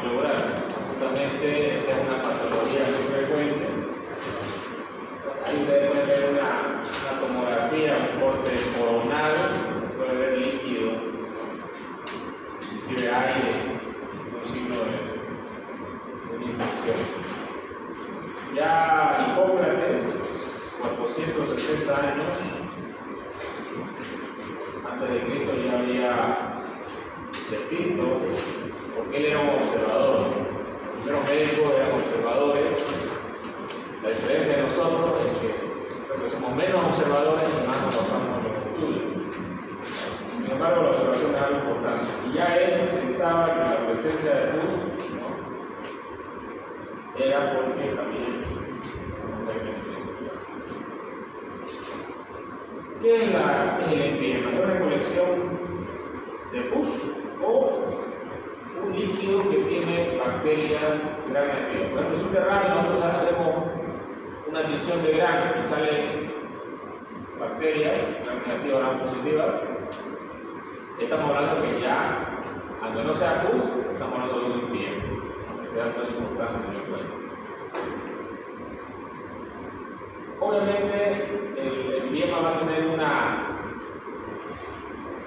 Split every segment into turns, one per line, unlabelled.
pleural. Justamente esta es una patología muy frecuente. Ahí ustedes pueden ver una tomografía, un corte coronal, se puede ver líquido, inclusive aire, un signo de una infección. Ya Hipócrates, 460 años antes de Cristo, ya había descrito, porque él era un observador. Los primeros médicos eran observadores. La diferencia de nosotros es que somos menos observadores y más nos basamos en los estudios. Sin embargo, la observación es algo importante. Y ya él pensaba que la presencia de luz, ¿no?, era porque también. ¿Qué es el empiema? Es una recolección de pus o un líquido que tiene bacterias gram negativas. Por ejemplo, es un derrame, nosotros hacemos una tinción de gram y salen bacterias gram negativas, gram positivas. Estamos hablando que ya, aunque no sea pus, estamos hablando de un empiema. Ese dato es importante en el cuento. Obviamente, el empiema va a tener una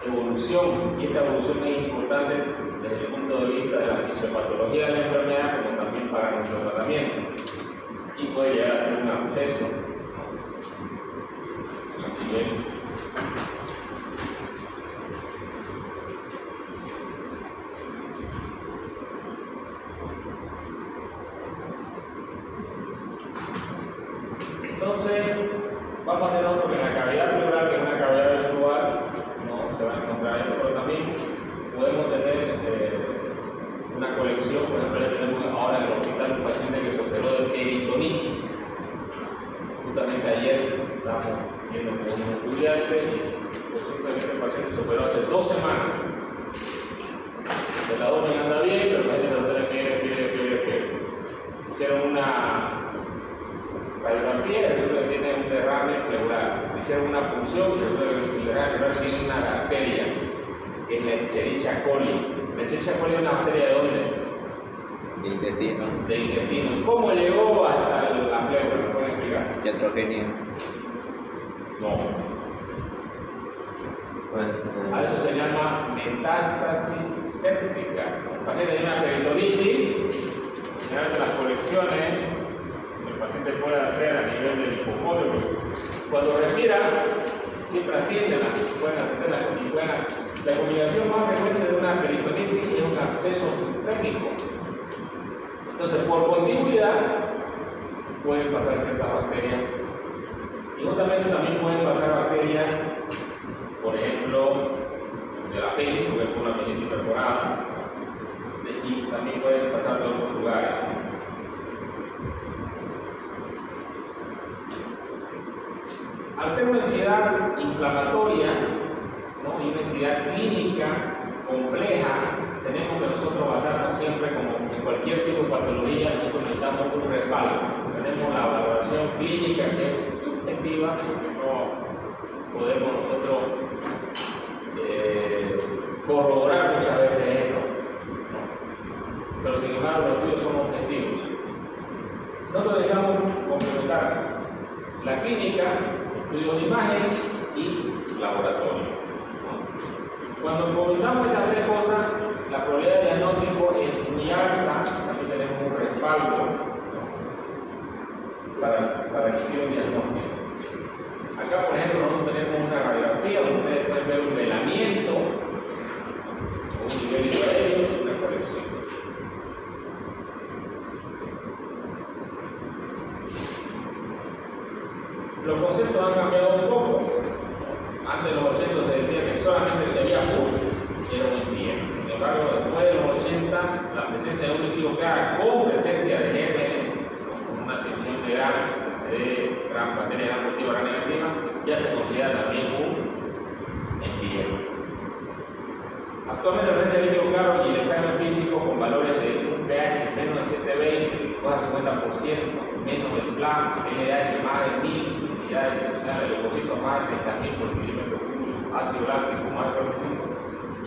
evolución, y esta evolución es importante desde el punto de vista de la fisiopatología de la enfermedad, como también para nuestro tratamiento, y puede llegar a ser un absceso a nivel. Entonces, vamos a tener otro que en la cavidad pleural, que es una cavidad virtual, no se va a encontrar esto, pero también podemos tener una colección. Por ejemplo, ya tenemos ahora en el hospital un paciente que se operó de peritonitis. Justamente ayer estábamos viendo con un estudiante y resulta que este paciente se operó hace 2 semanas. El abdomen anda bien, pero el paciente no tiene fiebre. Hicieron una radiografía y resulta que tiene un derrame pleural. Hicieron una punción y resulta que el derrame pleural tiene una bacteria, que es la Escherichia coli. La Escherichia coli es una bacteria de dónde?
De intestino.
De intestino. ¿Cómo llegó hasta la pleura? ¿Me pueden explicar?
Iatrogenia.
No.
Pues,
A eso se llama metástasis séptica. El paciente tiene una peritonitis, generalmente las colecciones el paciente puede hacer a nivel del hipocorio, porque cuando respira siempre ascienden, pueden ascender y la complicación más frecuente de una peritonitis es un absceso subfrénico. Entonces, por continuidad pueden pasar ciertas bacterias, y justamente también pueden pasar bacterias, por ejemplo, de la apéndice, porque es una apéndice perforada, y también pueden pasar de otros lugares. Al ser una entidad inflamatoria, ¿no?, y una entidad clínica compleja, tenemos que nosotros basarnos siempre, como en cualquier tipo de patología, nosotros necesitamos un respaldo. Tenemos la valoración clínica, que es subjetiva, porque no podemos nosotros corroborar muchas veces esto, ¿no? Pero sin embargo los estudios son objetivos. Nosotros dejamos complementar la clínica, estudios de imagen y laboratorio, ¿no? Cuando combinamos estas 3 cosas, la probabilidad de diagnóstico es muy alta. También tenemos un respaldo, ¿no?, para emitir un diagnóstico. Acá, por ejemplo, nosotros tenemos una radiografía donde ustedes pueden ver un velamiento, un nivel aéreo y una colección. Los conceptos han cambiado un poco. Antes de los 80 se decía que solamente se veía pus, era un empiema. Sin embargo, después de los 80, la presencia de un líquido clara con presencia de gérmenes, con una tensión de gran bacteria gram positiva, gram negativa, ya se considera también un empiema. Actualmente la presencia de líquido claro y el examen físico con valores de un pH menos de 720, más de 50%, menos del plasma, LDH más de 1000 unidades funcionales, leucocitos más de 30.000 por milímetro cúbico, ácido láctico más de 45,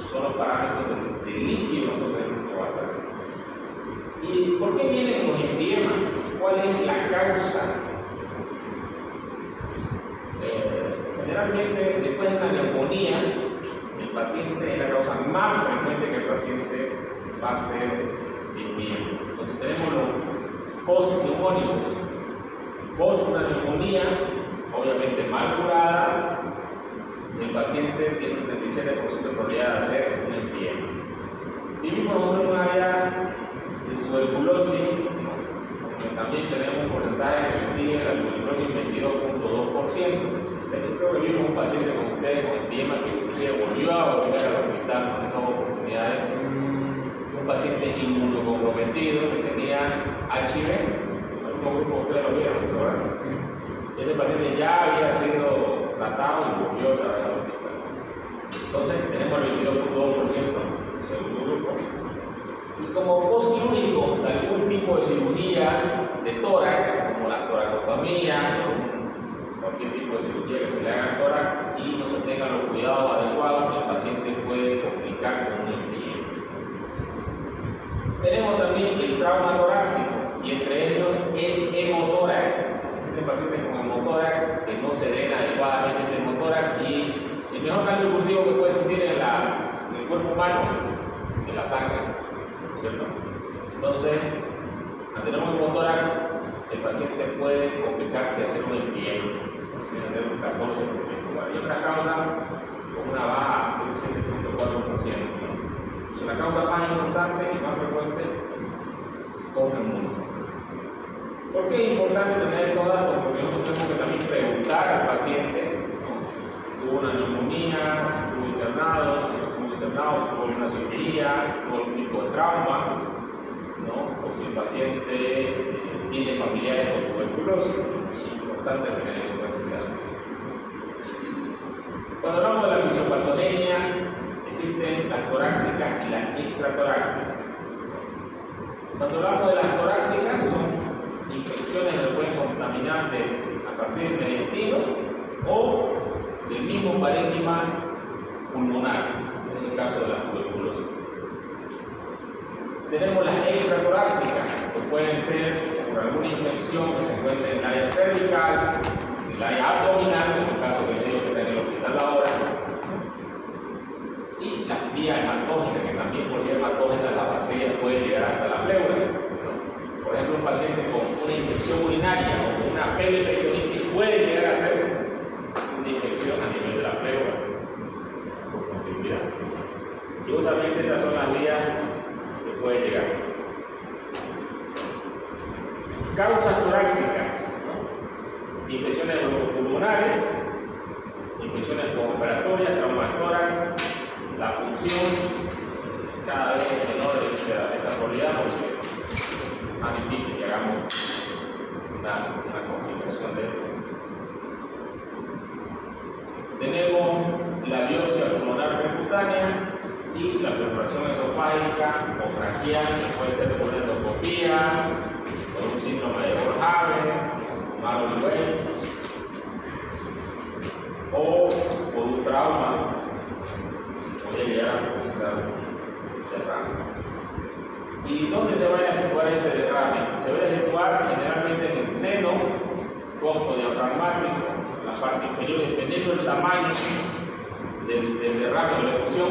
son los parámetros de líquido que tenemos que evaluar. ¿Y por qué vienen los empiemas? ¿Cuál es la causa? Generalmente, después de una neumonía, el paciente es la causa más frecuente que el paciente va a ser empiema. Entonces tenemos los post-neumónicos. Post una neumonía, obviamente mal curada, el paciente tiene un 37% de probabilidad de hacer un empiema. Vivimos en un área de tuberculosis, donde también tenemos un porcentaje que sigue la tuberculosis 22.2%. De hecho, creo que vimos un paciente con ustedes con empiema que inclusive volvió a volver al hospital en otras oportunidades. Un paciente inmunocomprometido que tenía HIV, algunos grupos ustedes lo vieron, ¿verdad? Ese paciente ya había sido tratado y volvió otra vez al hospital. Entonces tenemos el 22.2% segundo grupo. Y como postquirúrgico de algún tipo de cirugía de tórax, como la toracotomía, cualquier tipo de cirugía que se le haga al tórax y no se tengan los cuidados adecuados, el paciente puede complicar con un empiema. Tenemos también el trauma torácico y entre ellos el hemotórax. Existen pacientes con hemotórax que no se drena adecuadamente el hemotórax y el mejor cambio cultivo que puede sentir en el cuerpo humano, en la sangre, ¿cierto? Entonces, cuando tenemos hemotórax, el paciente puede complicarse y hacer un empiema, tener un 14%. Y otra causa con una baja de un 7.4%. Es la causa más importante y más frecuente con el mundo. ¿Por qué es importante tener estos datos? Porque nosotros tenemos que también preguntar al paciente, ¿no? Si tuvo una neumonía, si estuvo internado, si no estuvo internado, si tuvo una cirugía, si tuvo algún tipo de trauma, ¿no? O si el paciente tiene familiares con tuberculosis. Es importante tener en cuenta eso. Cuando hablamos de la fisiopatogenia, existen las torácicas y las extratorácicas. Cuando hablamos de las torácicas, son infecciones que pueden contaminar a partir del intestino o del mismo parénquima pulmonar, en el caso de la tuberculosis. Tenemos las extratorácicas, que pueden ser por alguna infección que se encuentre en el área cervical, en el área abdominal, en el caso que les digo que está en el hospital ahora, y las vías hematógenas, que también por vía hematógena las bacterias pueden llegar hasta la pleura. Por ejemplo, un paciente con una infección urinaria o con una peritonitis puede llegar a ser una infección a nivel de la pleura por continuidad. Y justamente estas son las vías que pueden llegar. Causas torácicas, ¿no? Infecciones broncopulmonares, infecciones postoperatorias, trauma de tórax, la función cada vez es menor de esta probabilidad porque es más difícil que hagamos una complicación de esto. Tenemos la biopsia pulmonar percutánea y la perforación esofágica o traqueal, que puede ser por endoscopía, por un síndrome de Borhaven, Mallory-Weiss, o por un trauma, podría llegar a presentar un derrame. ¿Y dónde se va a efectuar este derrame? Se va a efectuar generalmente en el seno costodiafragmático, en la parte inferior, dependiendo del tamaño del derrame o la effusión.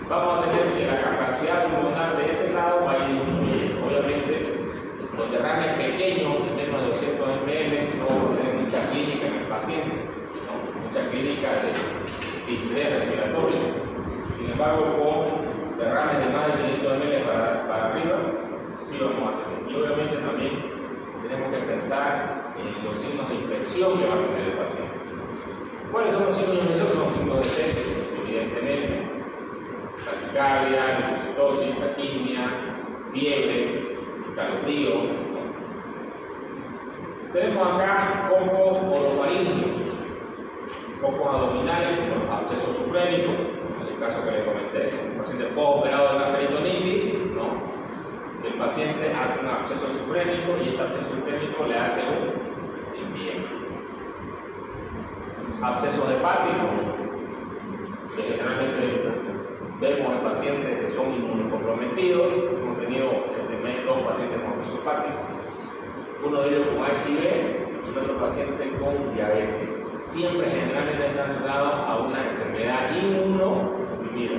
Vamos a tener que la capacidad pulmonar de ese lado va a disminuir. Obviamente, los derrames pequeños, de menos de 200 ml, no vamos a tener mucha clínica en el paciente, ¿no? Mucha clínica de distrés respiratorio. Sin embargo, con derrames de más de 500 ml para arriba, sí vamos a tener. Y obviamente también tenemos que pensar en los signos de infección que va a tener el paciente. ¿Cuáles son los signos de infección? Son signos de sepsis, evidentemente. Taquicardia, leucocitosis, taquimia, fiebre, escalofrío, ¿no? Tenemos acá focos orofaringios, focos abdominales como los abscesos sufrénicos, en el caso que les comenté, un paciente postoperado de una peritonitis, ¿no? El paciente hace un absceso sufrénico y este absceso sufrénico le hace un empiema. Abscesos hepáticos, que generalmente vemos en pacientes que son inmunocomprometidos. Hemos tenido dos pacientes hepático, uno de ellos con HIV y otro paciente con diabetes. Siempre generalmente están asociados a una enfermedad inmunosuprimida.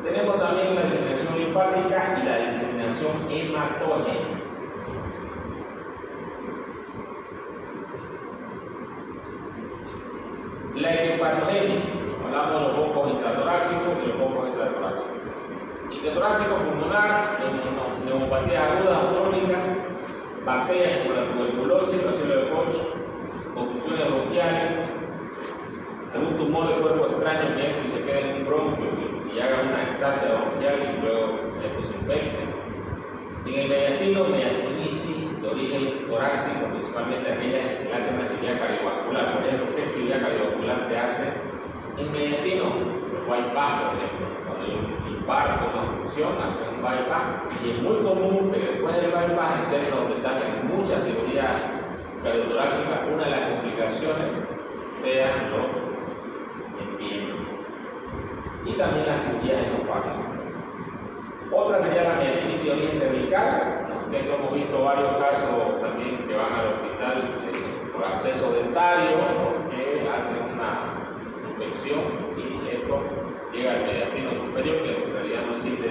Tenemos también la diseminación linfática y la diseminación hematógena. La hepatogenia, hablamos de los focos intratorácicos y los focos extratorácicos. Intratorácico pulmonar, neumopatías agudas o crónicas, bacterias como la tuberculosis, bacilo de Koch, obstrucciones bronquiales, algún tumor de cuerpo extraño que entre y se quede en un bronquio y haga una ectasia bronquial y luego esto se infecte. En el mediastino, mediastinitis de origen torácico, principalmente aquellas que se le hace una cirugía cardiovascular. Por ejemplo, ¿qué cirugía cardiovascular se hace en mediastino? Los bypass, por ejemplo. Cuando hay un infarto, una obstrucción, hacen un bypass. Y es muy común que después del bypass, en centros donde se hacen muchas cirugías cardiotorácicas, una de las complicaciones sean los empiemes. Y también la cirugía esofágica. Otra sería la mediastinitis de origen cervical. Nosotros hemos visto varios casos también que van al hospital por absceso dentario, que hacen una infección y esto llega al mediastino superior, que en realidad no existe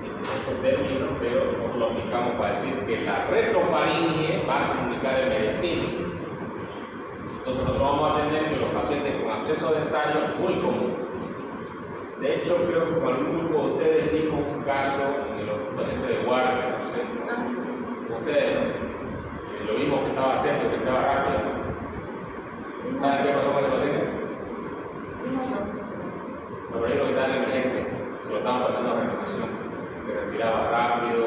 ese término, pero nosotros lo aplicamos para decir que la retrofaringe va a comunicar el mediastino. Entonces nosotros vamos a atender que los pacientes con absceso dentario es muy común. De hecho, creo que con algún grupo de ustedes vimos un caso en los pacientes de guardia, no sé, ustedes lo vimos que estaba cerca, que estaba rápido. ¿Saben qué pasó con ese paciente? Lo primero que estaba en la emergencia, que lo estaban pasando a reanimación, que respiraba rápido.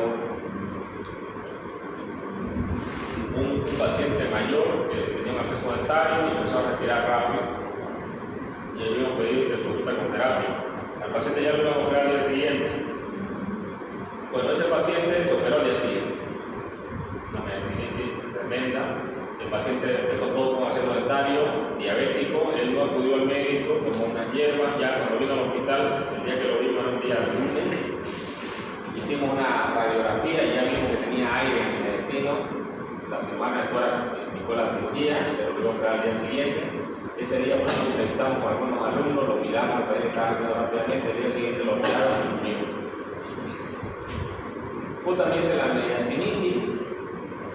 Un paciente mayor que tenía un acceso dentario y empezó a respirar rápido. Y le habíamos pedido que consulta con terapia. Al paciente ya lo iban a operar al día siguiente. Bueno, ese paciente se operó al día siguiente. Una mediastinitis tremenda. El paciente empezó todo con acceso dentario, diabético. Él no acudió al médico, tomó unas hierbas. Ya cuando vino al hospital, el día que lo vimos era un día lunes. Hicimos una radiografía y ya vimos que tenía aire en el mediastino. La semana el tórax indicó la cirugía, pero lo iba a operar al día siguiente. Ese día, por ejemplo, entrevistamos con algunos alumnos, lo miramos, el paciente estaba haciendo rápidamente, el día siguiente lo operaron y murió. Justamente la mediastinitis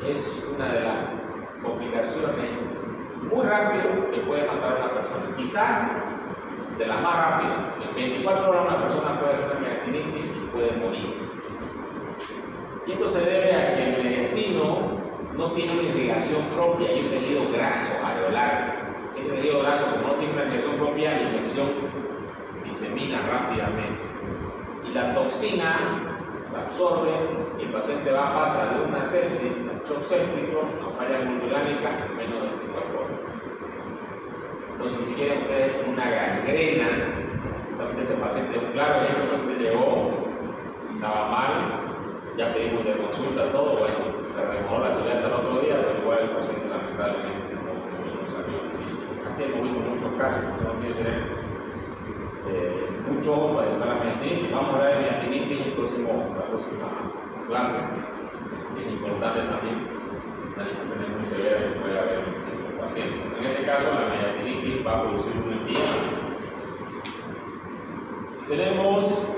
es una de las complicaciones muy rápidas que puede matar a una persona. Quizás de las más rápidas. En 24 horas una persona puede hacer una mediastinitis y puede morir. Y esto se debe a que el mediastino no tiene una irrigación propia, hay un tejido graso areolar. Este tejido graso, como no tiene una irrigación propia, la infección disemina rápidamente. Y la toxina se absorbe y el paciente pasa de una sepsis a shock séptico a falla multiorgánica en menos de 24 horas. Entonces, si quieren ustedes una gangrena, ese paciente, claro, el paciente llegó, estaba mal, ya pedimos de consulta todo, bueno, se remojó la cirugía hasta el otro día, pero igual el paciente lamentablemente no salió. Así hemos visto muchos casos, no tiene que tener mucho ojo para educar la mediastinitis. Vamos a hablar de mediastinitis en la próxima clase. Es importante también, una disfunción muy severa que puede haber en el paciente. En este caso, la mediastinitis va a producir un edema. Tenemos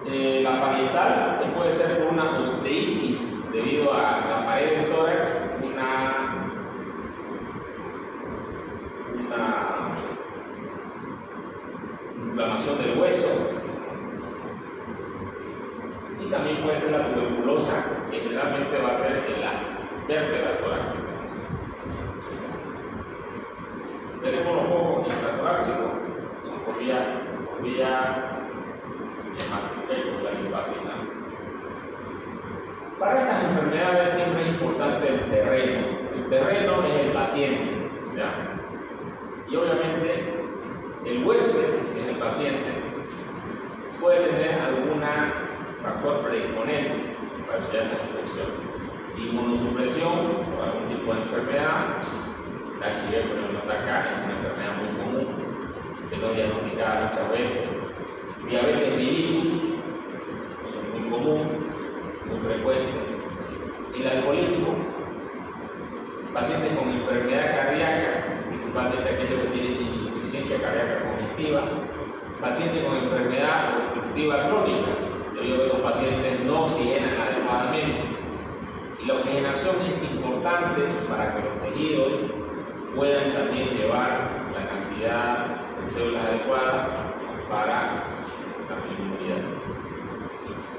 la parietal, que puede ser por una osteitis debido a la pared del tórax, una inflamación del hueso, y también puede ser la tuberculosa, que generalmente va a ser en las vértebras torácicas. Tenemos los focos intratorácicos, son por vía linfática. Para estas enfermedades siempre es importante el terreno. El terreno es el paciente, ¿ya? Y obviamente el huésped, que es el paciente, puede tener algún factor predisponente para desarrollar esta infección. Inmunosupresión por algún tipo de enfermedad. La HIV, por ejemplo, está acá, es una enfermedad muy común, que no diagnosticada muchas veces. Diabetes mellitus, es un obstructiva crónica, debido a que los pacientes no oxigenan adecuadamente. Y la oxigenación es importante para que los tejidos puedan también llevar la cantidad de células adecuadas para la inmunidad.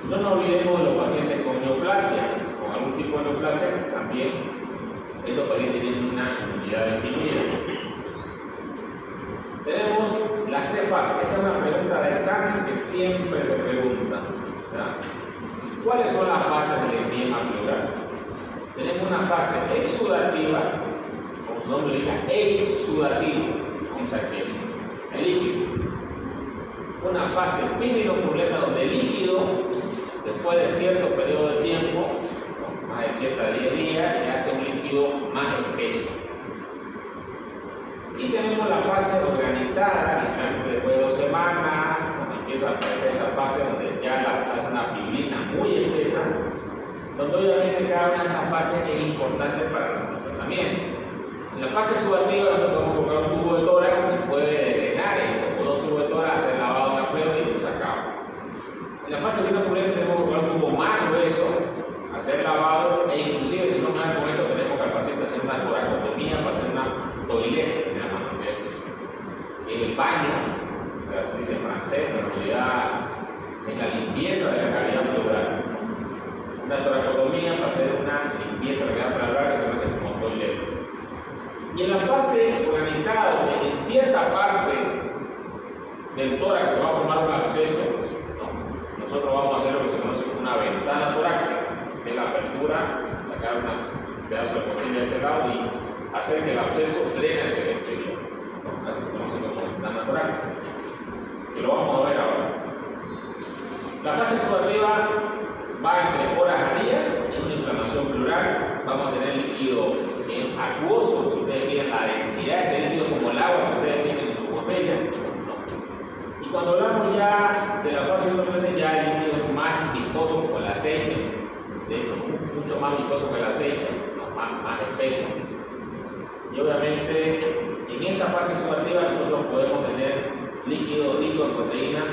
No nos olvidemos de los pacientes con neoplasia, con algún tipo de neoplasia, también estos pacientes tienen una inmunidad disminuida. Tenemos las tres fases. Esta es una pregunta de examen que siempre se pregunta, ¿verdad? ¿Cuáles son las fases del edema pleural? Tenemos una fase exudativa, como su nombre indica, exudativo, vamos a ver, el líquido. Una fase fibrinoplurulenta donde el líquido, después de cierto periodo de tiempo, más de cierta 10 días, se hace un líquido más espeso. Y tenemos la fase organizada, literalmente después de 2 semanas, cuando empieza a aparecer esta fase donde ya se hace una fibrina muy espesa, donde obviamente cada una de estas fases es importante para el tratamiento. En la fase exudativa nosotros podemos colocar un tubo de tórax que puede drenar esto, o 2 tubos de tórax, hacer lavado en la prueba y se acaba. En la fase fibrinoplurulenta tenemos que colocar un tubo más grueso, hacer lavado e inclusive si no me dan con esto tenemos que al paciente hacer una toracotomía para hacer una toilette, se llama, que es el baño, se dice en francés, pero en realidad es la limpieza de la cavidad pleural. Una toracotomía para hacer una limpieza de la cavidad pleural que se conoce como toilette. Y en la fase organizada, donde en cierta parte del tórax se va a formar un absceso, nosotros vamos a hacer lo que se conoce como una ventana torácica, que es la apertura, sacar un pedazo de costilla de ese lado y hacer que el absceso drene hacia el exterior. Eso se conoce como ventana torácica, que lo vamos a ver ahora. La fase exudativa va entre horas a días, es una inflamación pleural, vamos a tener líquido acuoso, si ustedes quieren la densidad de ese líquido como el agua que ustedes tienen en su botella. Y cuando hablamos ya de la fase exudativa, ya el líquido es más viscoso como el aceite, de hecho mucho más viscoso que el aceite, más espeso. Y obviamente en esta fase exudativa nosotros podemos tener líquido rico en proteínas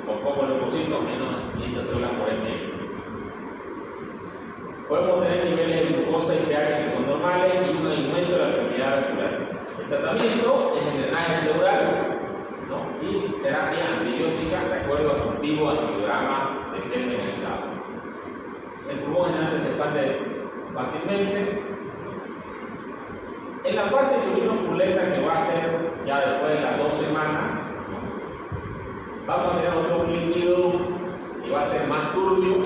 con pocos leucocitos, menos 500 células por ml. Podemos tener niveles de glucosa y pH que son normales y un aumento de la permeabilidad vascular. El tratamiento es el drenaje pleural, ¿no? Y terapia antibiótica de acuerdo al antiguo antibiograma de Kelvin aislado. El pulmón generalmente se expande fácilmente. En la fase fibrinoplurulenta, que va a ser ya después de las 2 semanas, vamos a tener otro líquido que va a ser más turbio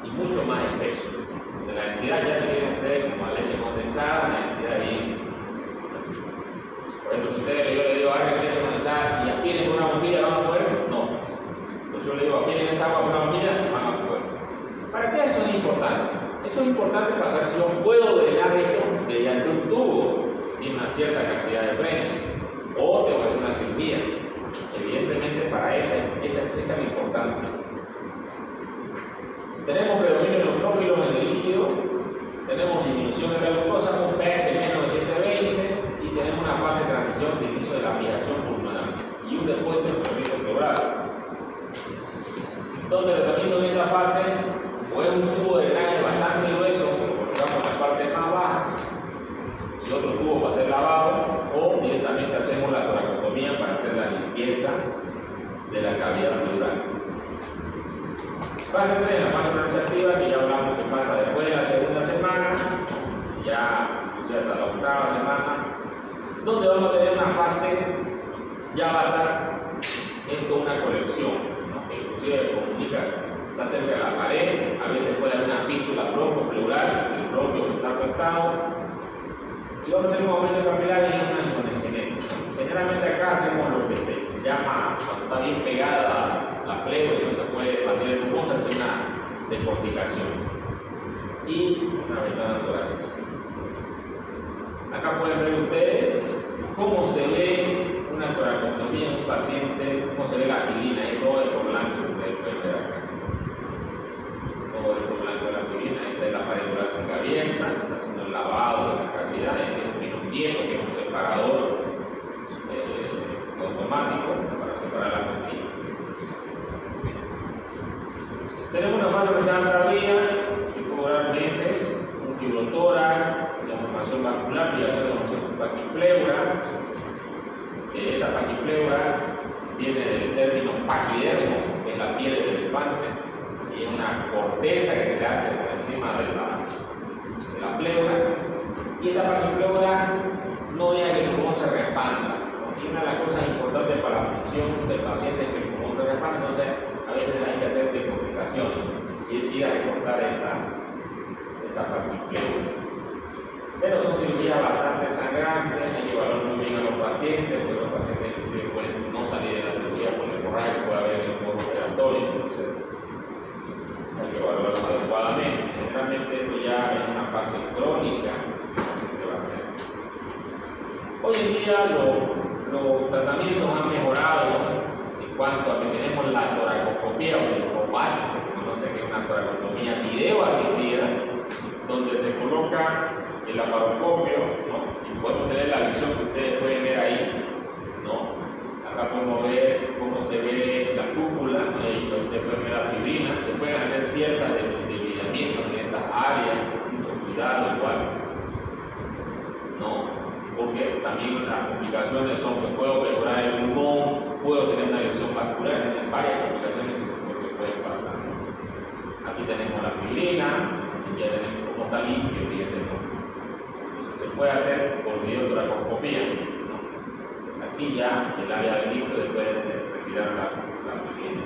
y mucho más espeso. De la densidad ya se vieron ustedes como la leche condensada, una densidad bien. Por ejemplo, si ustedes yo le digo agarren leche condensada y aspiren con una bombilla, ¿van a poder? No. Entonces yo le digo aspiren esa agua con una bombilla, van a poder. ¿Para qué eso es importante? Eso es importante para saber si yo puedo drenar esto mediante un tubo que tiene una cierta cantidad de French o tengo que hacer una cirugía. Evidentemente para esa es la importancia. Tenemos predominio neutrófilos en el líquido, tenemos disminución de la glucosa, un pH menos de 720 y tenemos una fase de transición de inicio de la aspiración pulmonar y un después del servicio pleural. Entonces el tratamiento en esa fase o es un tubo de drenaje bastante grueso que lo colocamos en la parte más baja y otro tubo para hacer lavado o directamente hacemos la toracotomía para hacer la limpieza de la cavidad pleural. Fase 3, la fase organizativa, que ya hablamos que pasa después de la segunda semana, ya hasta la 8ª semana, donde vamos a tener una fase, ya va a estar esto una colección, ¿no? Que inclusive comunica, está cerca de la pared, a veces puede haber una fístula broncopleural, el bronquio que está afectado, y vamos a tener un aumento de capilares y una hiponegenesis. Generalmente acá hacemos lo que se llama, cuando está bien pegada la pleura y no se puede expandir el pulmón, se hace una decorticación y una ventana torácica. Acá pueden ver ustedes cómo se ve una toracotomía en un paciente, cómo se ve la fibrina, y todo esto blanco que ustedes pueden ver acá. Todo esto blanco de la fibrina, esta es la pared torácica abierta, se está haciendo el lavado de la cavidad, este es un finonguieto que es un separador automático para separar la costilla. enfermedad tardía, que puede durar meses, un fibrotórax, deformación vascular, fibrilación de deformación paquipleura. Esta paquipleura viene del término paquidermo, que es la piel del elefante, y es una corteza que se hace por encima de la pleura. Y esta paquipleura no deja que el pulmón se respanda. Y una de las cosas importantes para la función del paciente es que el pulmón se respanda, entonces a veces hay que hacer decomplicación y ir a recortar esa paquipleura. Pero son cirugías bastante sangrantes, hay que evaluar muy bien a los pacientes, porque los pacientes inclusive pueden no salir de la cirugía por la hemorragia que puede haber en el postoperatorio, entonces hay que evaluarlos adecuadamente. Generalmente esto ya es una fase crónica que el paciente va a tener. Hoy en día los tratamientos han mejorado en cuanto a que tenemos la toracoscopía o COVAX, que se conoce que es una toracostomía video asistida, donde se coloca el laparoscopio, ¿no? Y podemos tener la visión que ustedes pueden ver ahí, ¿no? Acá podemos ver cómo se ve la cúpula, ¿no? Y ustedes pueden ver la fibrina. Se pueden hacer ciertos desviamientos en estas áreas, mucho cuidado igual, ¿no? Porque también las complicaciones son que puedo perforar el pulmón, puedo tener una lesión vascular, hay varias complicaciones que pueden pasar. Aquí tenemos la fibrina, y ya tenemos cómo está limpio, fíjense, ¿no? Se puede hacer por videotoracoscopía, ¿no? Aquí ya el área del líquido después de retirar la fibrina.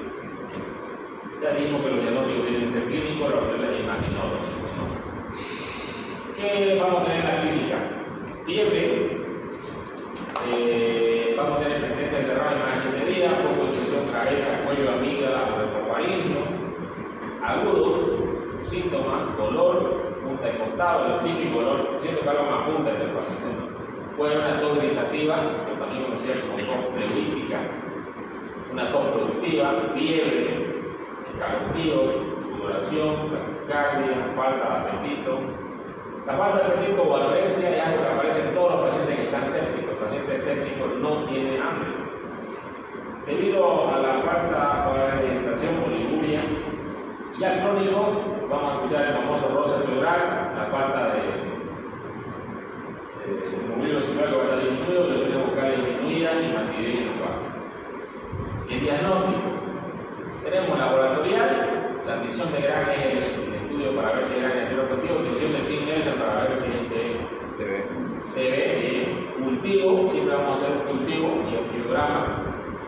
Ya dijimos que los diagnósticos tienen que ser clínicos, los de la imaginológicos, ¿no? ¿Qué vamos a tener en la clínica? Fiebre, vamos a tener presencia de derrame más de 7 días, foco de infección cabeza, cuello, amígdala o retrofaringeo, agudos, síntomas, dolor, punta de costado, el típico dolor, siento que algo más punta es el paciente. Puede haber una tos irritativa, pero también conocida como tos pleurítica, una tos productiva, fiebre, escalofríos, sudoración, taquicardia, falta de apetito. La falta de apetito o anorexia es algo que aparece en todos los pacientes que están sépticos. El paciente séptico no tiene hambre. Debido a la falta de hidratación o liguria, y al crónico, vamos a escuchar el famoso roce pleural, la falta de hemoglobina circulatoria que va a estar disminuido, la presión vocal disminuida y mantidemia no pasa. El diagnóstico, tenemos laboratorial, la admisión de Gran es el estudio para ver si es Gran heteropositivo, admisión de Signelsen para ver si este es TB, cultivo, siempre vamos a hacer un cultivo y un biograma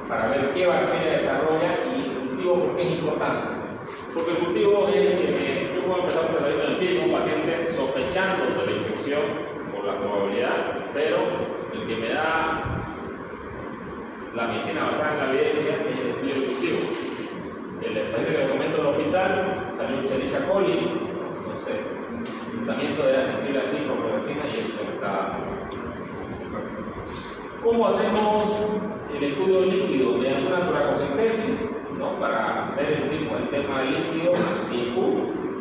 para ver qué bacteria desarrolla, y el cultivo porque es importante. Porque el cultivo es el que yo puedo empezar un tratamiento empírico con un paciente sospechando de la infección por la probabilidad, pero el que me da la medicina basada en la evidencia es el estudio del cultivo. El paciente que comento en el hospital salió Escherichia coli, entonces el tratamiento era sensible a ciprofloxacina y eso se está. ¿Cómo hacemos el estudio líquido? Mediante una toracocentesis, ¿no? Para ver el tema del líquido, si es pus,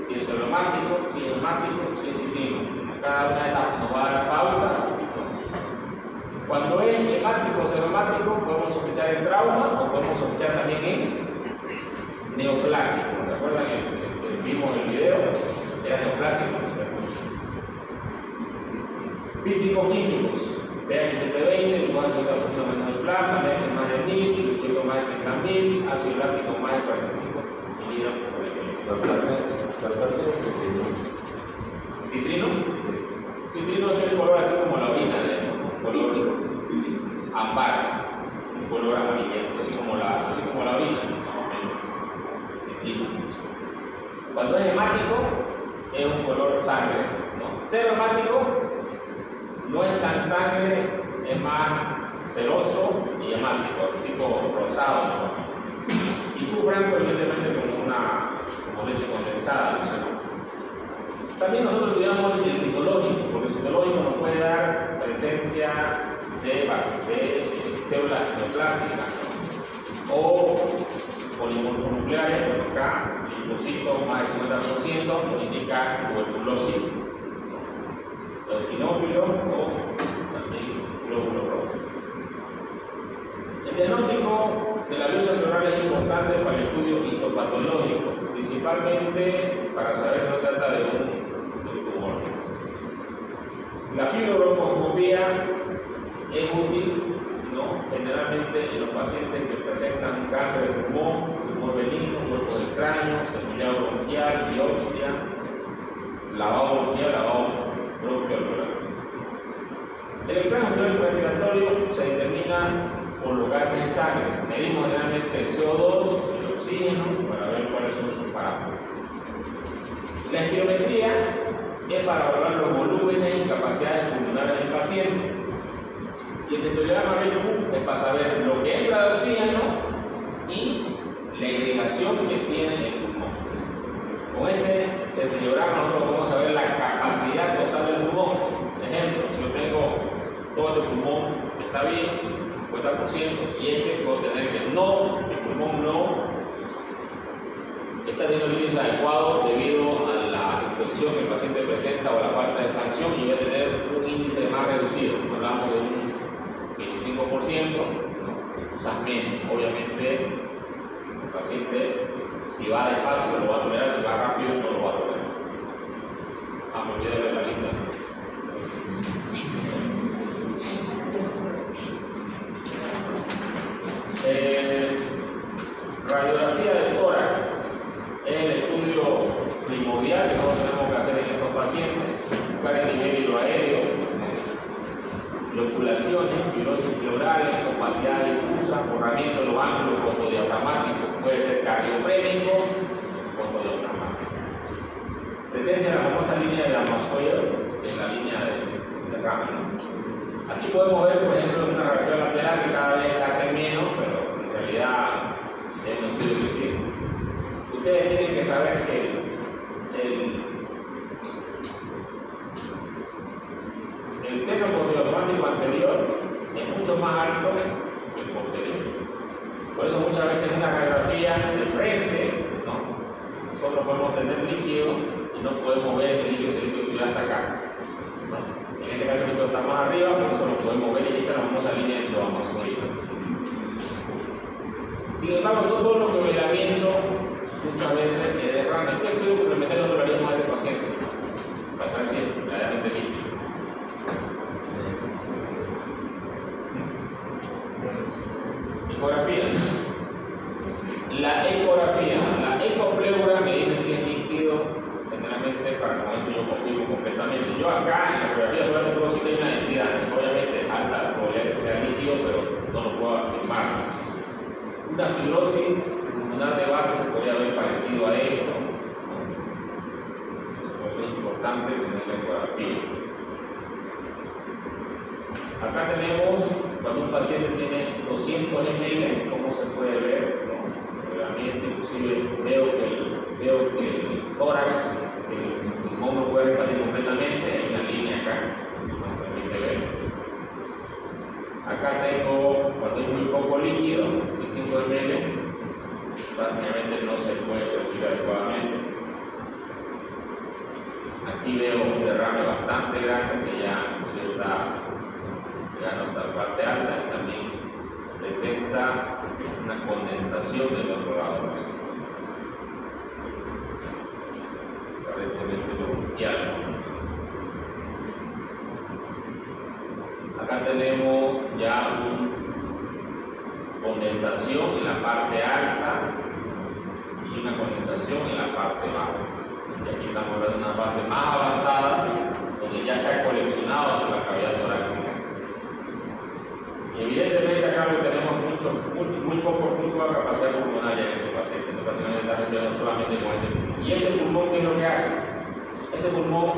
si es aromático, si es hemático, si es citrino. Cada una de estas nos va a dar pautas. Cuando es hemático o seromático, podemos sospechar en trauma o podemos sospechar también en neoplásico. ¿Se acuerdan que vimos el video? Era neoplásico. Físico-químicos. pH-720, igual que la función menos de plasma, pH más de 1000, líquido más de 30.000, ácido láctico más de 45 miligramos por
¿Cuál es el
citrino? Sí. Citrino es el color así como la orina, un color ámbar, un color amarillento, así como la orina, más o menos. Citrino. Cuando es hemático, es un color sangre, ¿no? Cero hemático no es tan sangre, es más ceroso y hemático, tipo rosado, ¿no? Y tú blanco, evidentemente, como leche condensada, ¿no? También nosotros estudiamos el citológico, porque el citológico nos puede dar presencia de células neoplásicas, ¿no? O polimorfonucleares, bueno, acá, linfocitos más del 50% nos indica tuberculosis, eosinófilo o también glóbulo rojo. El diagnóstico de la biopsia cerebral es importante para el estudio histopatológico. principalmente para saber si no trata de un tumor. La fibrobroncoscopía es útil, ¿no? Generalmente en los pacientes que presentan cáncer de pulmón, tumor benigno, cuerpo del cráneo, cemillado bronquial, biopsia, lavado bronquial, lavado bronquial. El examen respiratorio se determina por los gases en sangre. Medimos generalmente el CO2 y el oxígeno para ver cuáles son sus parámetros. La espirometría es para evaluar los volúmenes y capacidades pulmonares del paciente. Y el centuriograma BQ es para saber lo que entra de oxígeno y la irrigación que tiene el pulmón. Con este centuriograma nosotros podemos saber la capacidad total del pulmón. Por ejemplo, si yo tengo todo este pulmón está bien, 50%, y este puedo tener que no, el pulmón no está teniendo el índice adecuado debido a la infección que el paciente presenta o la falta de expansión, y voy a tener un índice más reducido. Hablamos de un 25%, ¿no? Quizás menos. Obviamente, el paciente, si va despacio, lo va a tolerar, si va rápido, no lo va a tolerar. Me olvidé de ver la lista. Radiografía de tórax es el estudio primordial que nosotros tenemos que hacer en estos pacientes, buscar el nivel hidroaéreo, loculaciones, fibrosis pleurales, opacidad difusa, borramiento de los ángulos fotodiafragmáticos, puede ser cardiofrénico, fotodiafragmático. Presencia de la famosa línea de Amazoya, que es la línea de Raman, ¿no? Aquí podemos ver, por ejemplo, una radiografía lateral que cada vez se hace menos, pero en realidad es un estudio que sí. Ustedes tienen que saber que el seno fotodiafragmático anterior es mucho más alto que el posterior. Por eso muchas veces en una radiografía de frente, ¿no? Nosotros podemos tener líquido y no podemos ver ese líquido que hasta acá, ¿no? En este caso el líquido está más arriba, por eso lo podemos ver, y ahí está la famosa línea de Amazonia. Sin embargo, todo lo que velamiento muchas veces es derrame. ¿Qué estudio complementario lo haríamos al paciente? Para saber si es verdaderamente líquido. Ecografía. La ecopleura me dice si es líquido, generalmente para con eso yo confirmo completamente. Yo acá en la ecografía solamente puedo decir que hay una densidad, obviamente alta la probabilidad de que sea líquido, pero no lo puedo afirmar. Una fibrosis pulmonar de base se podría haber parecido a esto, ¿no? Por eso es importante tener la ecografía. Acá tenemos, cuando un paciente tiene 200 ml, cómo se puede ver, ¿no? Realmente, inclusive veo que el tórax, el pulmón no puede expandir completamente, hay una línea acá, nos permite ver. Acá tengo, cuando hay muy poco líquido, 25 ml, prácticamente no se puede percibir adecuadamente. Aquí veo un derrame bastante grande que ya está llegando hasta la parte alta, y también presenta una condensación del otro lado. Aparentemente bronquial. Acá tenemos ya una condensación en la parte alta y una condensación en la parte baja. Y aquí estamos hablando de una fase más avanzada, donde ya se ha coleccionado en la cavidad torácica. Y evidentemente acá lo tenemos muy poco flujo de capacidad pulmonar en este paciente. No prácticamente está respirando solamente con este pulmón. ¿Y este pulmón qué es lo que hace? Este pulmón,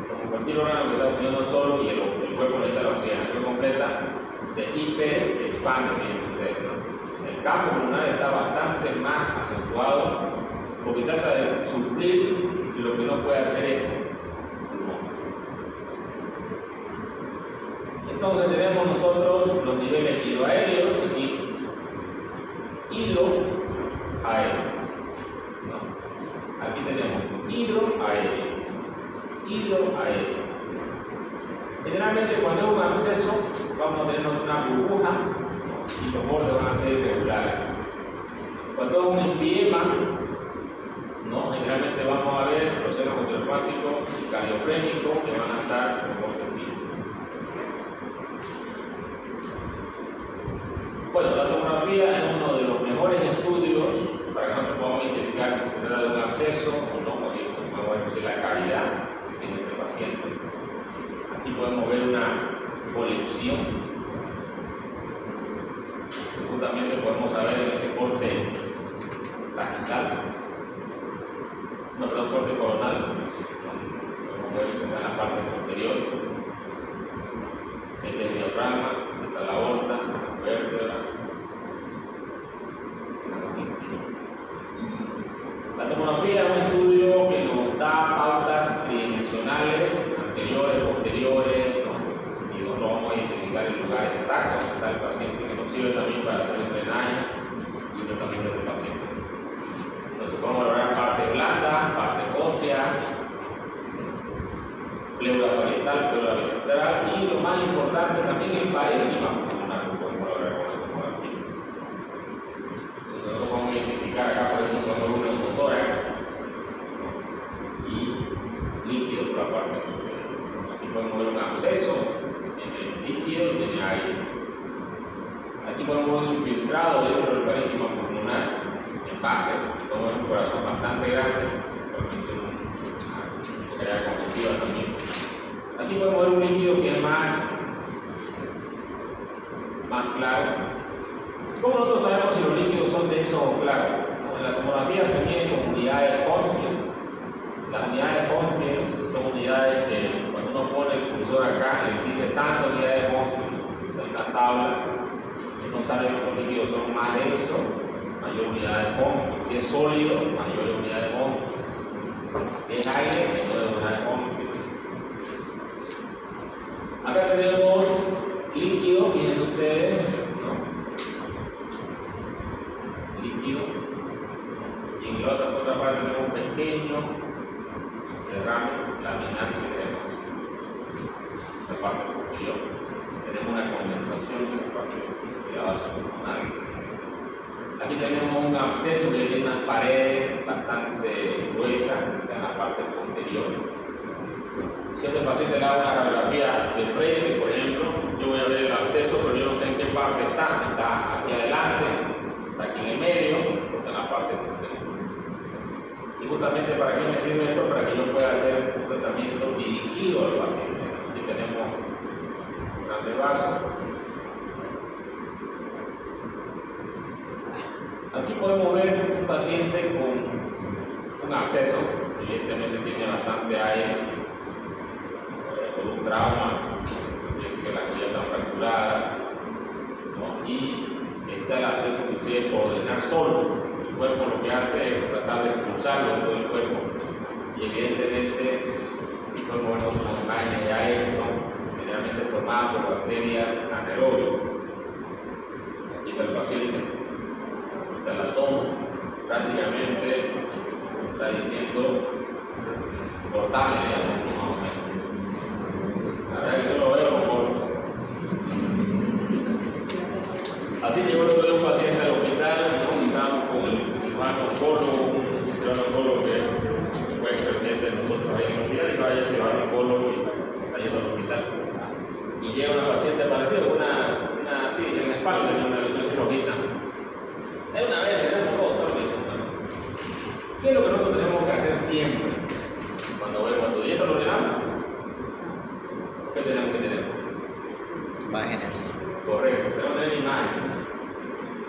como cualquier órgano que está funcionando solo y el cuerpo necesita la oxigenación completa, se hiperexpande, fíjense ustedes, ¿no? El campo pulmonar está bastante más acentuado porque trata de suplir lo que no puede hacer este pulmón. Entonces tenemos nosotros los niveles hidroaéreos y hidroaéreo, ¿no? Aquí tenemos hidroaéreo. Generalmente cuando es un absceso vamos a tener una burbuja, ¿no? Y los bordes van a ser irregulares. Cuando es un empiema, ¿no? Generalmente vamos a ver los senos contrafáticos y cardiofrénicos que van a estar en corte fino. Bueno, la tomografía es uno de los mejores estudios para que nosotros podamos identificar si se trata de un absceso o no, porque vamos a ver la cavidad que tiene este paciente. Aquí podemos ver una colección. Justamente podemos saber en este corte sagital, no, perdón, corte coronal, podemos ver que está en la parte posterior. Este es el diafragma, está la aorta, la vértebra. La tomografía es un estudio que nos da pautas tridimensionales, anteriores, posteriores, ¿no? Y nosotros vamos a identificar el lugar exacto donde está el paciente, que nos sirve también para hacer un drenaje y un tratamiento del paciente. Entonces podemos lograr parte blanda, parte ósea, pleura parietal, pleura visceral y lo más importante también el parénquima pulmonar que podemos lograr con la tomografía. Entonces nosotros vamos a identificar acá, por ejemplo, cuando uno es tórax y líquido por la parte posterior. Aquí podemos ver un absceso en el líquido y en el aire. Aquí podemos ver un infiltrado dentro del parénquima pulmonar en bases, y podemos ver un corazón bastante grande, realmente una área congestiva también. Aquí podemos ver un líquido que es más claro. ¿Cómo nosotros sabemos si los líquidos son densos o claros? En la tomografía se mide con unidades Hounsfield. Las unidades Hounsfield son unidades que cuando uno pone el cursor acá le dice tantas unidades Hounsfield en la tabla, uno sabe que los líquidos son más densos, mayor unidad de Hounsfield. Si es sólido, mayor unidad de Hounsfield. Si es aire, menor unidad de Hounsfield. Acá tenemos líquido, fíjense ustedes, ¿no? Líquido. Y en la otra parte tenemos un pequeño derrame laminar cerebral. La parte posterior. Tenemos una condensación de la parte de la base pulmonar. Aquí tenemos un absceso que tiene unas paredes bastante gruesas en la parte posterior. Si a este paciente le hago una radiografía de frente, por ejemplo, yo voy a ver el absceso, pero yo no sé en qué parte está, si está aquí adelante, está aquí en el medio, o está en la parte posterior. Y justamente para qué me sirve esto, para que yo pueda hacer un tratamiento dirigido al paciente. Aquí tenemos un grande vaso. Aquí podemos ver un paciente con un absceso, evidentemente tiene bastante aire, por un trauma, fíjense que las costillas están fracturadas, ¿no? Y está el absceso inclusive por ordenar solo. El cuerpo lo que hace es tratar de expulsarlo de todo el cuerpo. Y evidentemente, aquí podemos ver las imágenes de aire que son generalmente formadas por bacterias anaerobias. Aquí está el paciente. La tomo, prácticamente está diciendo cortame, digamos, la verdad que yo lo veo como corto. Así llegó el otro día un paciente al hospital, ¿no? Estábamos con el cirujano oncólogo, un cirujano oncólogo que fue el presidente de nosotros ahí en el hospital, y vaya cirujano oncólogo y está yendo al hospital. Y llega una paciente parecida, así, en la espalda tenía una lesión rojita. Es una vez, tenemos todo, ¿qué es lo que nosotros tenemos que hacer siempre? Cuando vemos tu dieta, lo ordenamos. ¿Qué tenemos que tener?
Imágenes.
Correcto, tenemos que tener imágenes.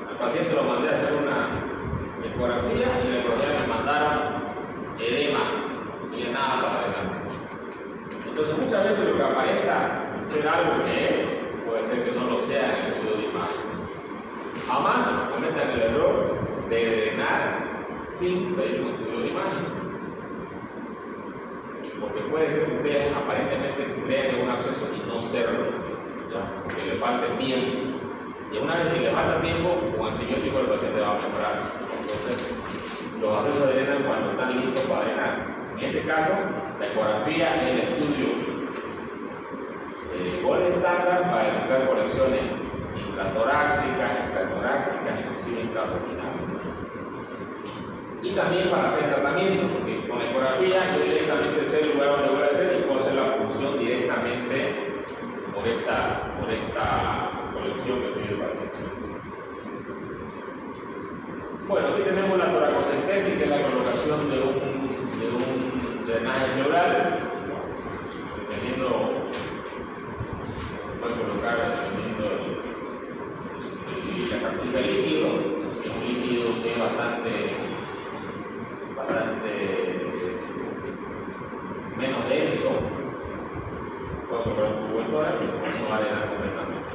Al paciente lo mandé a hacer una ecografía y en la ecografía me mandaron edema, no tenía nada para adelante. Entonces, muchas veces lo que aparenta ser algo que es, puede ser que solo sea en el estudio de imagen. Jamás cometan el error de drenar sin pedir un estudio de imagen. Porque puede ser que ustedes aparentemente crean que es un absceso y no serlo, porque le falte tiempo. Y una vez si le falta tiempo, con antibiótico el paciente va a mejorar. Entonces, los abscesos drenan cuando están listos para drenar. En este caso, la ecografía es el estudio gold estándar para detectar conexiones intratoráxicas, inclusive intraabdominales. y también para hacer tratamiento, porque con la ecografía yo directamente sé el lugar donde voy a hacer y puedo hacer la punción directamente por esta colección que tiene el paciente. Bueno, aquí tenemos la toracocentesis, que es la colocación de un drenaje pleural, dependiendo, puede colocar dependiendo la cantidad de líquido, si es un líquido que es bastante menos denso, puedo colocar un tubo de tórax y eso va a llenar completamente.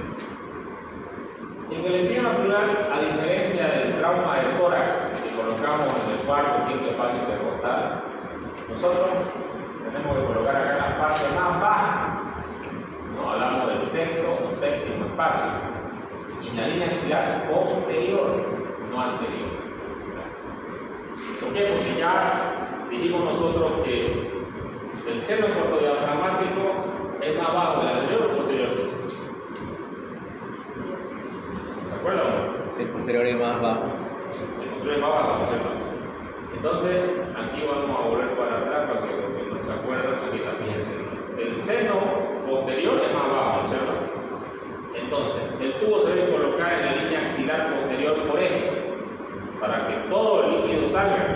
En el embrión pleural, a diferencia del trauma de tórax que colocamos en el cuarto o quinto espacio intercostal, nosotros tenemos que colocar acá las partes más bajas, no hablamos del sexto o séptimo espacio, y la línea axilar posterior, no anterior. ¿Por qué? Porque ya dijimos nosotros que el seno portodiafragmático es más bajo del anterior o posterior. ¿Se acuerdan?
El posterior es más bajo.
El posterior es más bajo, ¿no es cierto? Entonces, aquí vamos a volver para atrás para que los que no se acuerdan, aquí también el seno posterior es más bajo, ¿no es cierto? Entonces, el tubo se debe colocar en la línea axilar posterior por eje, para que todo el líquido salga.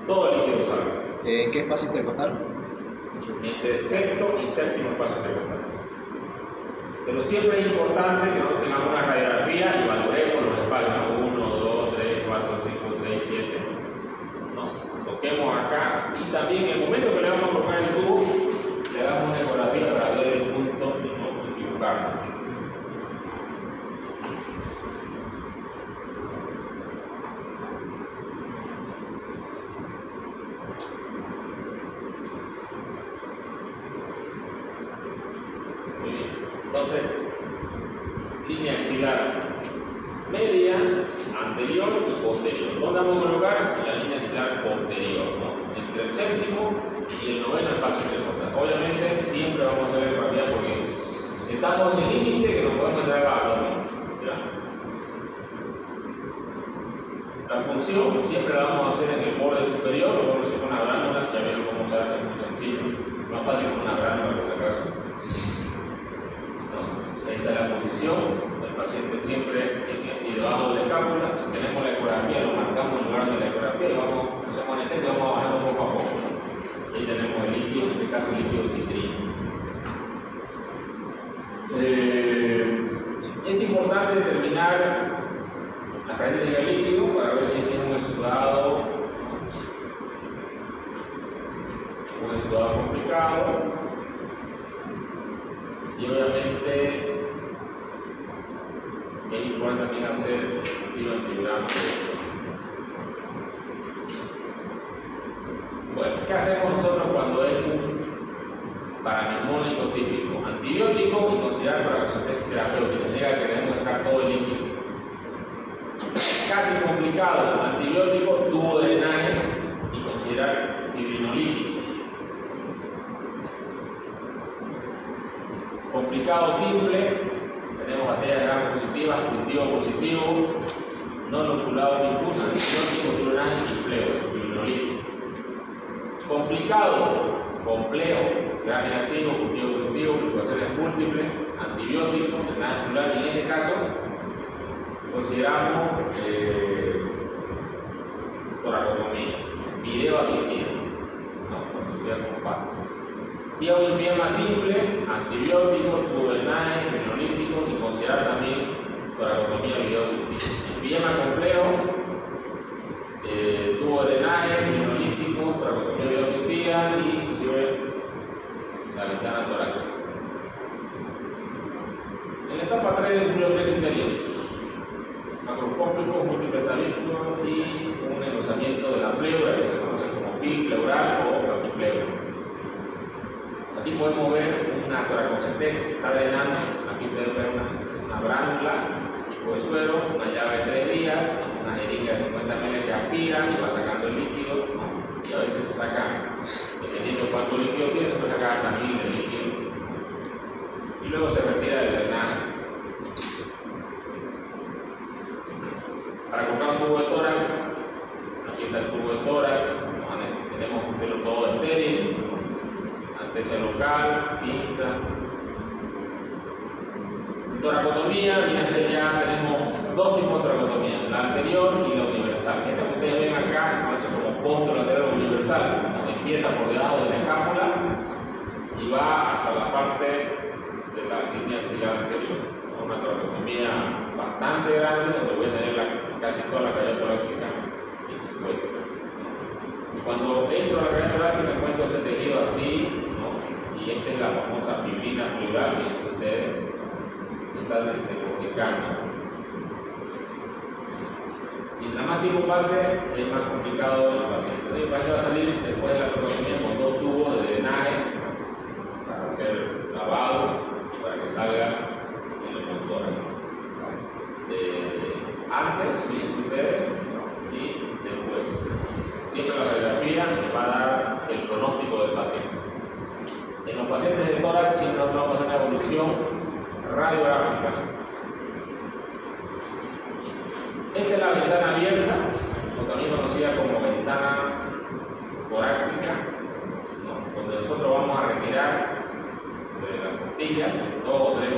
Todo el líquido salga.
¿En qué espacio intercostal?
Entre el sexto y séptimo espacio intercostal. Pero siempre es importante que nosotros tengamos una radiografía y valoremos los espacios 1, 2, 3, 4, 5, 6, 7. ¿No? Toquemos acá y también en el momento que le vamos a colocar el tubo, le damos una ecografía para ver el punto y no equivocarnos. Entonces, línea axilar media, anterior y posterior. ¿Dónde vamos a colocar? En la línea axilar posterior, ¿no? Entre el séptimo y el noveno espacio intercostal. Obviamente, siempre vamos a hacer ecografía porque estamos en el límite que nos podemos entrar al abdomen. La punción siempre la vamos a hacer en el borde superior, luego se pone una glándula, ya ven cómo se hace, muy sencillo, más fácil con una glándula por si acaso. Esa es la posición del paciente siempre y debajo de la escápula. Si tenemos la ecografía, lo marcamos en lugar de la ecografía y hacemos anestesia, vamos bajando poco a poco. ¿No? Ahí tenemos el líquido, en este caso el líquido citrino. Es importante determinar la característica del líquido para ver si tiene un exudado complicado y obviamente es importante también hacer el antigrama. Bueno, ¿qué hacemos nosotros cuando es un paraneumonónico típico? Antibiótico y considerar toracocentesis terapéutica. Significa que debemos sacar todo el líquido. Casi complicado, antibiótico, tubo de drenaje y considerar fibrinolíticos. Complicado simple, tenemos bacterias gram positivas, cultivo positivo, no inoculado ningún antibiótico, tubo de drenaje y pleuro, fibrinolítico. Complicado, complejo, gram negativo, cultivo positivo, fluctuaciones múltiples, antibióticos, drenaje celular y en este caso consideramos toracotomía, video asistido, no, considera como partes. Si es un embrioma simple, antibióticos, tubo de drenaje, fibrinolítico y considerar también toracotomía, video asistido. Embrioma complejo, tubo de drenaje, fibrinolítico, toracotomía, video asistida y inclusive la ventana torácica. En la etapa 3 descubrimos 3 criterios: macroscópico, multipetalítico y un engrosamiento de la pleura, que se conoce como PIC pleural o plaquipleura. Aquí podemos ver una toracocentesis, está drenando. Aquí ustedes ven una brándula, tipo de suero, una llave de 3 vías, una jeringa de 50 ml que aspira y va sacando el líquido, ¿no? Y a veces se saca, dependiendo cuánto líquido tiene, se puede sacar también el líquido. Y luego se retira del drenaje. Para colocar un tubo de tórax anestesia local, pinza. Toracotomía, viene a ser ya, tenemos dos tipos de toracotomía, la anterior y la universal. Esta que ustedes ven acá se conoce como posterolateral universal, empieza por debajo de la escápula y va hasta la parte de la línea axilar anterior. Una toracotomía bastante grande, donde voy a tener casi toda la cavidad torácica expuesta. Y cuando entro a la cavidad torácica encuentro este tejido así, ¿no? Y esta es la famosa fibrina pleural que ustedes están comunicando. Y la más tipo base es más complicado el paciente. El paciente va a salir después de la toracotomía con dos tubos de drenaje para hacer lavado y para que salga el motor. Antes, fíjense ustedes, y después. Siempre la radiografía nos va a dar el pronóstico del paciente. En los pacientes de tórax siempre vamos a tener una evolución radiográfica. Esta es la ventana abierta, o también conocida como ventana torácica, ¿no? Donde nosotros vamos a retirar de las costillas, dos o tres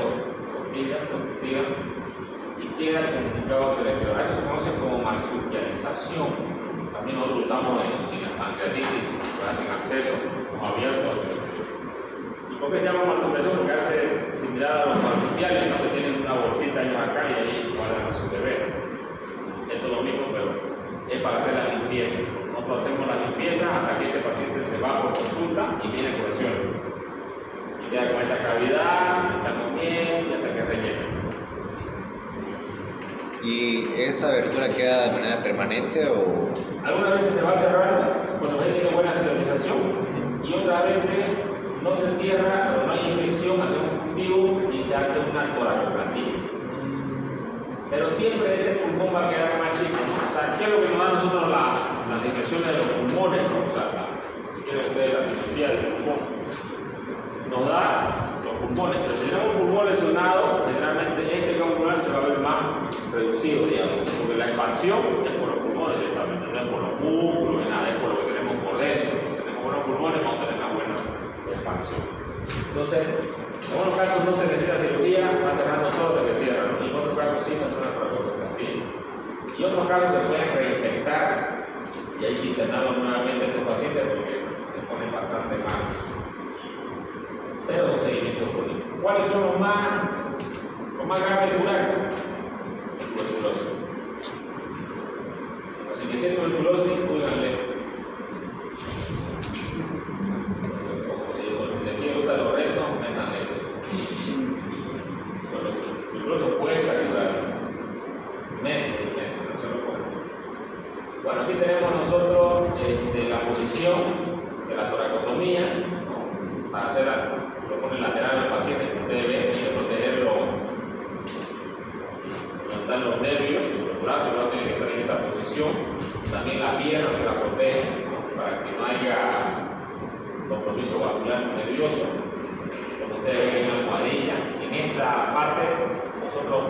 costillas se retiran y queda comunicado hacia el exterior. Esto se conoce como marsupialización. También nosotros usamos en las pancreatitis, que hacen acceso como abierto hacia el exterior. ¿Y por qué se llama marsupialización? Porque hace similar a los marsupiales, ¿no? Que tienen una bolsita ellos acá y ahí guardan a su bebé. Esto es lo mismo, pero es para hacer la limpieza. Nosotros hacemos la limpieza hasta que este paciente se va por consulta y viene corrección. Y queda con esta cavidad, echamos miel y hasta que rellena.
¿Y esa abertura queda de manera permanente o...?
Algunas veces se va cerrando cuando tiene buena cicatrización y otras veces no se cierra, pero no hay infección, hace un cultivo y se hace una toracoplastía. Pero siempre este pulmón va a quedar más chico. O sea, ¿qué es lo que nos da a nosotros las infecciones de los pulmones? ¿No? O sea, si quieren ustedes la cirugía del pulmón, nos da los pulmones. Pero si tenemos un pulmón lesionado, generalmente este campo pulmonar se va a ver más reducido, digamos, porque la expansión es por los pulmones directamente, no es por los músculos, ni nada, es por lo que tenemos por dentro. Si tenemos buenos pulmones, vamos a tener una buena expansión. Entonces, en algunos casos no se necesita cirugía, va cerrando solo hasta que cierra, ¿no? Y en otros casos sí se hace una toracoplastía. Y en otros casos se pueden reinfectar y hay que internarlos nuevamente a estos pacientes porque se ponen bastante mal. Pero son seguimientos clínicos. ¿Cuáles son los más graves de curar? Tuberculosis. Así que si es tuberculosis, cuídanle. Si les gusta los restos, métanle. Tuberculosis puede curar meses y meses, no se lo pongan. Bueno, aquí tenemos nosotros la posición de la toracotomía, ¿no? Para hacer lo ponen lateral al paciente, que ustedes ven, hay que protegerlo, levantar los nervios, los brazos, no tienen que estar en esta posición. También la pierna se la protege, ¿no? Para que no haya compromiso vascular nervioso. Como ustedes ven en la almohadilla, en esta parte, nosotros,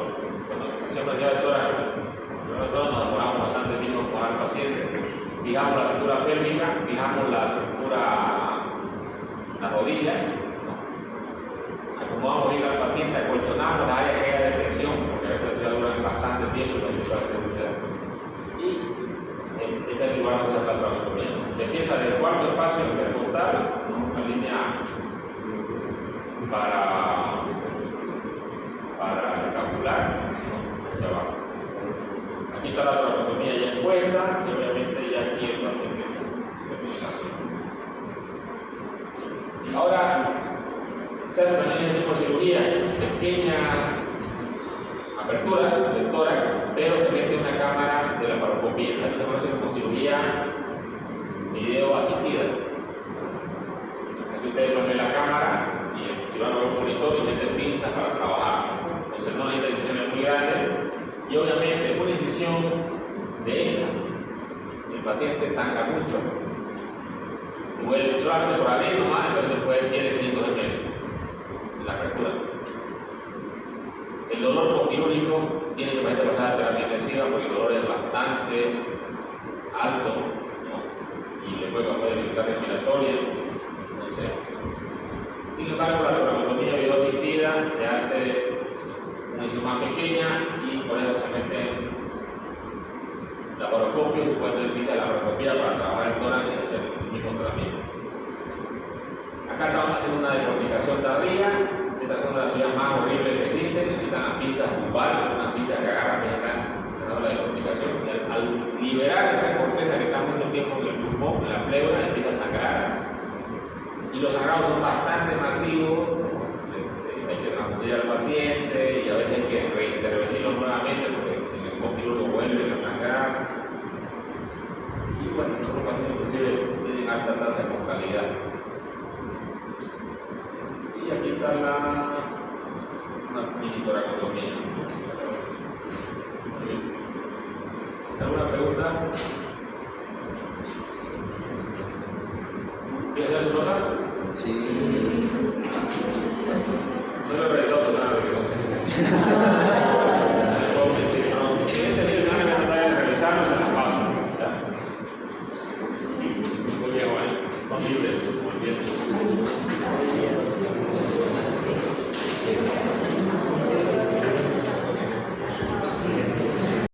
cuando hacemos la llave de tórax, nos demoramos bastante tiempo con el paciente. Fijamos la cintura pélvica, fijamos la cintura, las rodillas, ¿no? Acomodamos bien al paciente, acolchonamos la área que haya de presión, porque a veces ya duran bastante tiempo y no hay que hacer mucha. Y este lugar vamos a hacer la toracotomía. Se empieza del cuarto espacio intercostal, ¿no? Una línea para escapular, ¿no? Hacia abajo. Aquí está la toracotomía ya expuesta y obviamente ya aquí el paciente se termina. Ahora se hace también este tipo de cirugía, pequeña apertura del tórax, pero se mete una cámara de la laparoscopía. Esto se conoce como cirugía video asistida. Aquí ustedes ponen la cámara y si van a ver un monitor y meten pinzas para trabajar. Entonces no necesita incisiones muy grandes y obviamente una incisión de estas, el paciente sangra mucho. Solamente por abrir nomás, el paciente puede tener 500 ml en la apertura. El dolor postquirúrgico tiene que pasar a terapia intensiva porque el dolor es bastante alto, ¿no? Y le puede causar dificultad respiratoria. Entonces, laparoscopio, se puede tener pinza de laparoscopía para trabajar el tórax y hacer el mismo tratamiento. Acá estamos haciendo una decomplicación tardía. Estas son las ciudades más horribles que existen. Necesitan las pinzas lumbares, son unas pinzas que agarran bien acá, dando la decomplicación. Y al liberar esa corteza que está mucho tiempo en el pulmón, en la pleura, empieza a sangrar. Y los sangrados son bastante masivos. Hay que transfundir al paciente y a veces hay que reintervenirlo nuevamente porque en el posterior lo vuelven a sangrar. Y bueno, nuestros pacientes inclusive tienen alta tasa de mortalidad. Y aquí está una mini toracotomía. ¿Alguna pregunta?